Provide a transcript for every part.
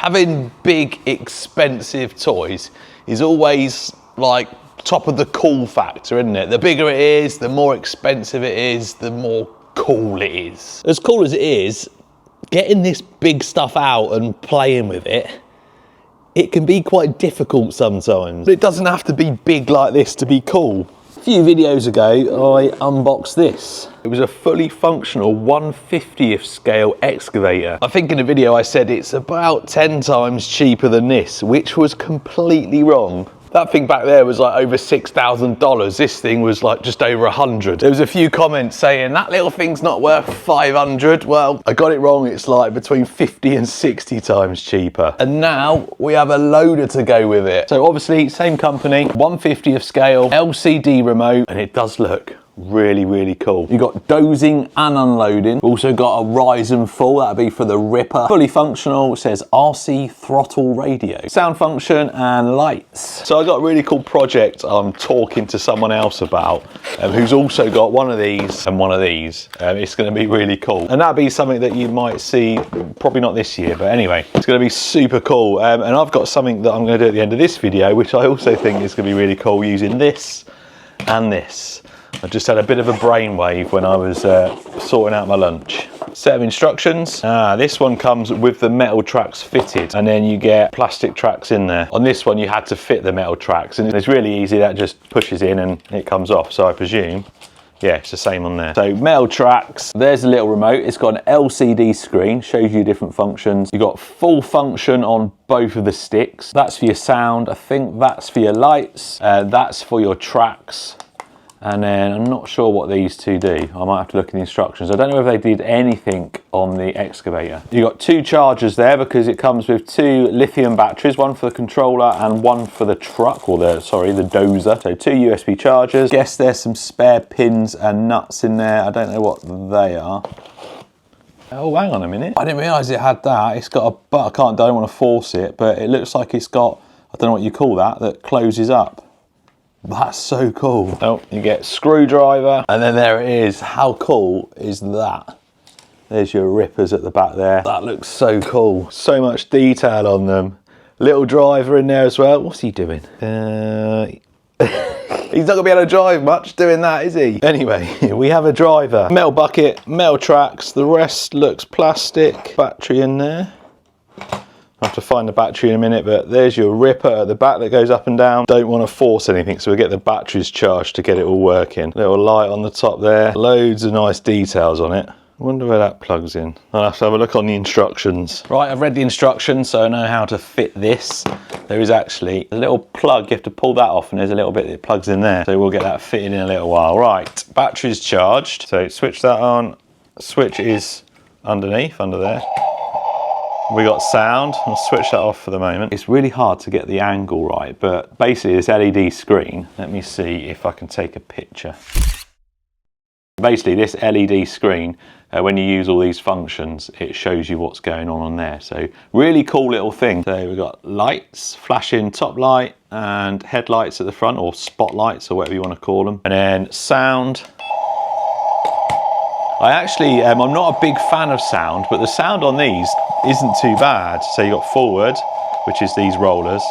having big, expensive toys is always like top of the cool factor, isn't it? The bigger it is, the more expensive it is, the more cool it is. As cool as it is, getting this big stuff out and playing with it, it can be quite difficult sometimes. It doesn't have to be big like this to be cool. A few videos ago, I unboxed this. It was a fully functional 1/50th scale excavator. I think in the video I said it's about 10 times cheaper than this, which was completely wrong. That thing back there was like over $6,000. This thing was like just over 100. There was a few comments saying that little thing's not worth 500. Well, I got it wrong. It's like between 50 and 60 times cheaper. And now we have a loader to go with it. So obviously same company, 1/50th scale, LCD remote, and it does look really, really cool. You got dozing and unloading. Also got a rise and fall, that'd be for the ripper. Fully functional, it says RC throttle radio. Sound function and lights. So I got a really cool project I'm talking to someone else about who's also got one of these and one of these. It's gonna be really cool. And that'd be something that you might see, probably not this year, but anyway, it's gonna be super cool. And I've got something that I'm gonna do at the end of this video, which I also think is gonna be really cool using this and this. I just had a bit of a brainwave when I was sorting out my lunch. Set of instructions. This one comes with the metal tracks fitted, and then you get plastic tracks in there. On this one you had to fit the metal tracks, and it's really easy. That just pushes in and it comes off. So I presume, yeah, it's the same on there. So metal tracks, there's a little remote. It's got an LCD screen, shows you different functions. You've got full function on both of the sticks. That's for your sound. I think that's for your lights. That's for your tracks. And then I'm not sure what these two do. I might have to look at the instructions. I don't know if they did anything on the excavator. You've got two chargers there because it comes with two lithium batteries, one for the controller and one for the truck, or the dozer. So two USB chargers. Guess there's some spare pins and nuts in there. I don't know what they are. Oh, hang on a minute. I didn't realise it had that. It's got a button. I don't want to force it, but it looks like it's got, I don't know what you call that closes up. That's so cool. Oh, you get screwdriver, and then there it is. How cool is that? There's your rippers at the back there. That looks so cool. So much detail on them. Little driver in there as well. What's he doing? He's not gonna be able to drive much doing that, is he? Anyway, we have a driver. Metal bucket, metal tracks. The rest looks plastic. Battery in there. I'll have to find the battery in a minute, but there's your ripper at the back that goes up and down. Don't want to force anything, so we'll get the batteries charged to get it all working. Little light on the top there. Loads of nice details on it. I wonder where that plugs in. I'll have to have a look on the instructions. Right, I've read the instructions, so I know how to fit this. There is actually a little plug. You have to pull that off, and there's a little bit that plugs in there. So we'll get that fitted in a little while. Right, battery's charged. So switch that on. Switch is underneath, under there. We got sound. I'll switch that off for the moment. It's really hard to get the angle right, but basically this LED screen, let me see if I can take a picture. Basically this LED screen, when you use all these functions, it shows you what's going on there. So really cool little thing. So we've got lights, flashing top light and headlights at the front, or spotlights, or whatever you want to call them. And then sound. I actually, I'm not a big fan of sound, but the sound on these isn't too bad. So you got forward, which is these rollers,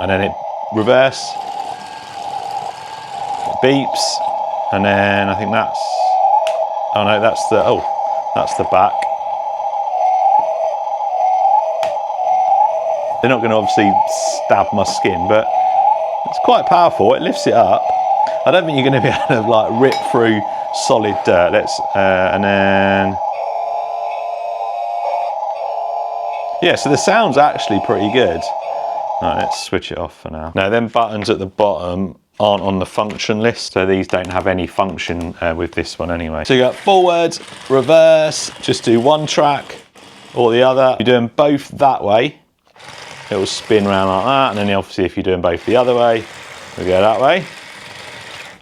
and then it reverse, it beeps, and then I think that's, oh no, that's the back. They're not going to obviously stab my skin, but it's quite powerful. It lifts it up. I don't think you're going to be able to like rip through solid dirt. Let's and then yeah, so the sound's actually pretty good. Right, let's switch it off for now. Now them buttons at the bottom aren't on the function list, so these don't have any function with this one anyway. So you got forward, reverse, just do one track or the other. You're doing both that way, it will spin around like that, and then obviously if you're doing both the other way, we go that way.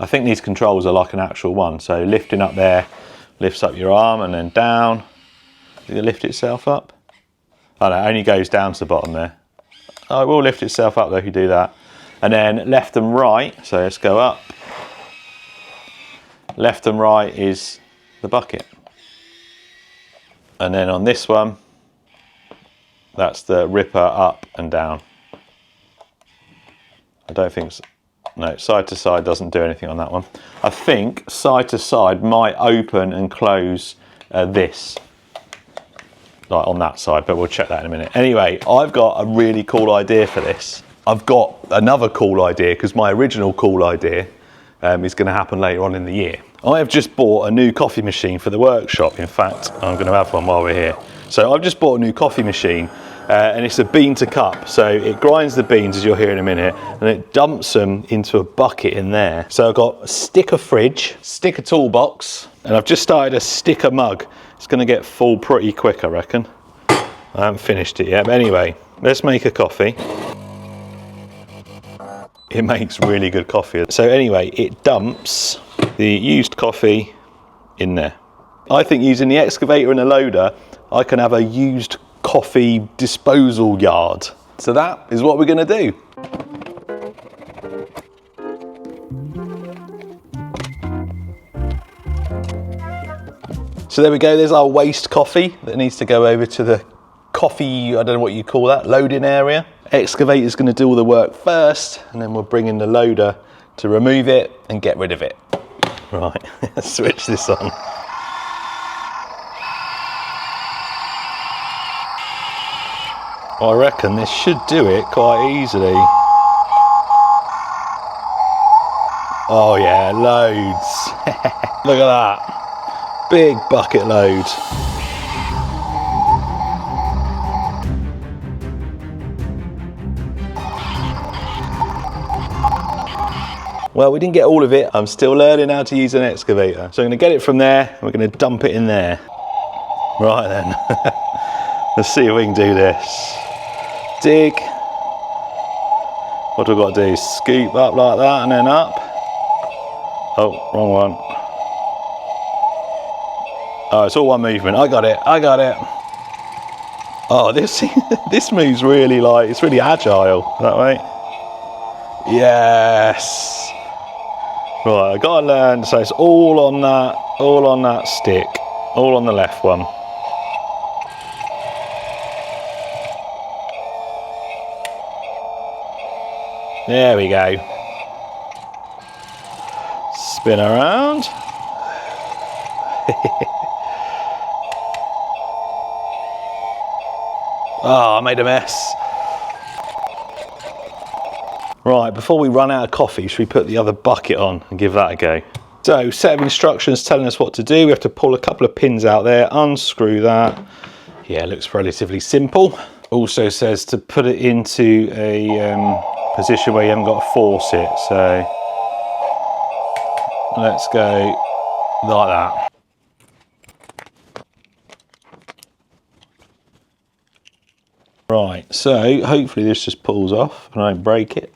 I think these controls are like an actual one. So lifting up there, lifts up your arm, and then down. Does it lift itself up? Oh no, it only goes down to the bottom there. Oh, it will lift itself up though if you do that. And then left and right, so let's go up. Left and right is the bucket. And then on this one, That's the ripper up and down. I don't think so. No, side to side doesn't do anything on that one. I think side to side might open and close this, like on that side, but we'll check that in a minute. Anyway, I've got a really cool idea for this. I've got another cool idea because my original cool idea is going to happen later on in the year. I have just bought a new coffee machine for the workshop. In fact, I'm going to have one while we're here. So I've just bought a new coffee machine. And it's a bean to cup, so it grinds the beans, as you'll hear in a minute, and it dumps them into a bucket in there. So I've got a sticker fridge, sticker toolbox, and I've just started a sticker mug. It's going to get full pretty quick, I reckon. I haven't finished it yet, but anyway, let's make a coffee. It makes really good coffee. So anyway, it dumps the used coffee in there. I think using the excavator and a loader, I can have a used coffee disposal yard. So that is what we're going to do. So there we go, there's our waste coffee that needs to go over to the coffee, I don't know what you call that, loading area. Excavator's going to do all the work first, and then we'll bring in the loader to remove it and get rid of it. Right, let's switch this on. I reckon this should do it quite easily. Oh yeah, loads. Look at that. Big bucket load. Well, we didn't get all of it. I'm still learning how to use an excavator. So I'm going to get it from there, and we're going to dump it in there. Right then. Let's see if we can do this. Dig. What do we got to do? Scoop up like that and then up. Oh, wrong one. Oh, it's all one movement. I got it. I got it. Oh, this moves really like, it's really agile. That way. Yes. Right, I got to learn. So it's all on that stick. All on the left one. There we go. Spin around. Oh, I made a mess. Right, before we run out of coffee, should we put the other bucket on and give that a go? So, set of instructions telling us what to do. We have to pull a couple of pins out there, unscrew that. Yeah, it looks relatively simple. Also says to put it into a position where you haven't got to force it, so let's go like that. Right, so hopefully this just pulls off and I don't break it.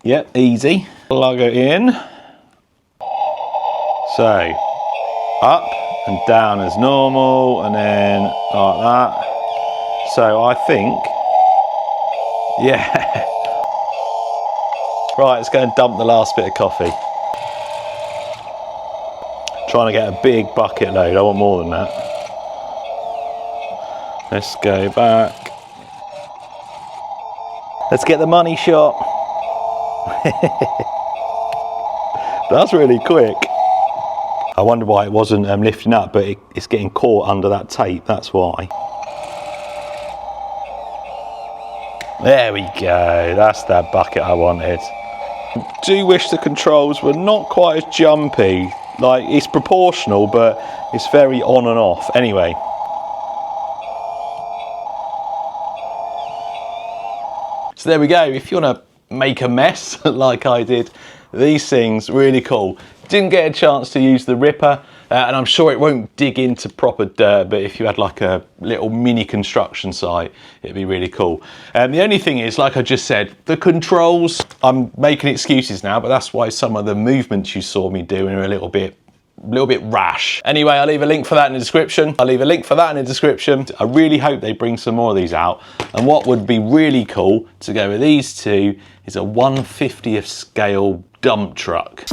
Yep, easy. Plug it in. So, up and down as normal, and then like that. So I think, yeah. Right, let's go and dump the last bit of coffee. Trying to get a big bucket load, I want more than that. Let's go back. Let's get the money shot. That's really quick. I wonder why it wasn't lifting up, but it's getting caught under that tape, that's why. There we go, that's that bucket I wanted. Do wish the controls were not quite as jumpy. Like, it's proportional, but it's very on and off. Anyway. So there we go. If you want to make a mess like I did, these things, really cool. Didn't get a chance to use the ripper, and I'm sure it won't dig into proper dirt, but if you had like a little mini construction site, it'd be really cool. The only thing is, like I just said, the controls, I'm making excuses now, but that's why some of the movements you saw me doing are a little bit rash. Anyway, I'll leave a link for that in the description. I really hope they bring some more of these out. And what would be really cool to go with these two is a 1/50th scale dump truck.